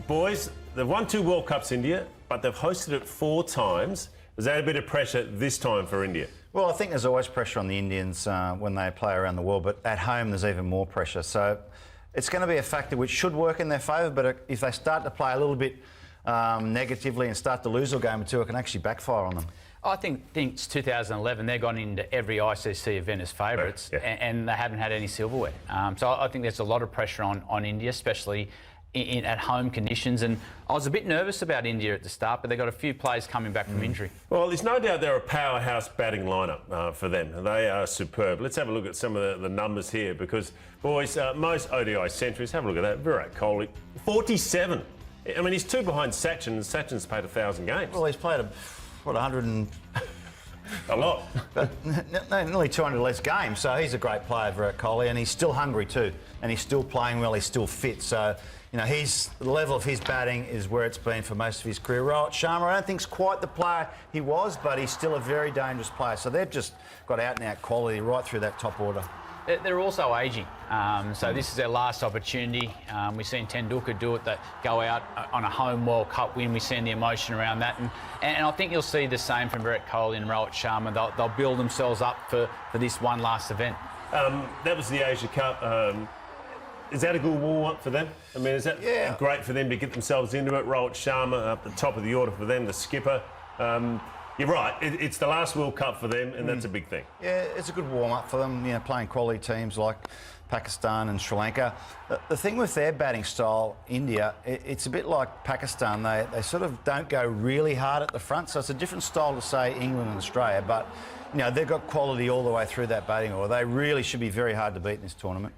Boys, they've won 2 World Cups, India, but they've hosted it 4 times. Is that a bit of pressure this time for India? Well, I think there's always pressure on the Indians when they play around the world, but at home there's even more pressure. So it's going to be a factor which should work in their favour, but if they start to play a little bit negatively and start to lose a game or two, it can actually backfire on them. I think since 2011, they've gone into every ICC event as favourites, and they haven't had any silverware. So I think there's a lot of pressure on India, especially at home conditions. And I was a bit nervous about India at the start, but they've got a few players coming back from injury. Well, there's no doubt they're a powerhouse batting lineup for them. They are superb. Let's have a look at some of the numbers here because, boys, most ODI centuries, have a look at that. Virat Kohli, 47. I mean, he's 2 behind Sachin, and Sachin's played 1,000 games. Well, he's played, 100 and... A lot. But nearly 200 less games, so he's a great player, Virat Kohli, and he's still hungry too, and he's still playing well, he's still fit. So, you know, the level of his batting is where it's been for most of his career. Rohit Sharma, I don't think is quite the player he was, but he's still a very dangerous player. So they've just got out-and-out quality right through that top order. They're also ageing, so this is their last opportunity. We've seen Tendulkar do it, that go out on a home World Cup win. We've seen the emotion around that, and I think you'll see the same from Virat Kohli and Rohit Sharma. They'll build themselves up for this one last event. That was the Asia Cup. Is that a good warm-up for them? I mean, is that great for them to get themselves into it? Rohit Sharma up the top of the order for them, the skipper. You're right, it's the last World Cup for them, and that's a big thing. Yeah, it's a good warm-up for them, you know, playing quality teams like Pakistan and Sri Lanka. The thing with their batting style, India, it's a bit like Pakistan. They sort of don't go really hard at the front, so it's a different style to, say, England and Australia, but, you know, they've got quality all the way through that batting order. They really should be very hard to beat in this tournament.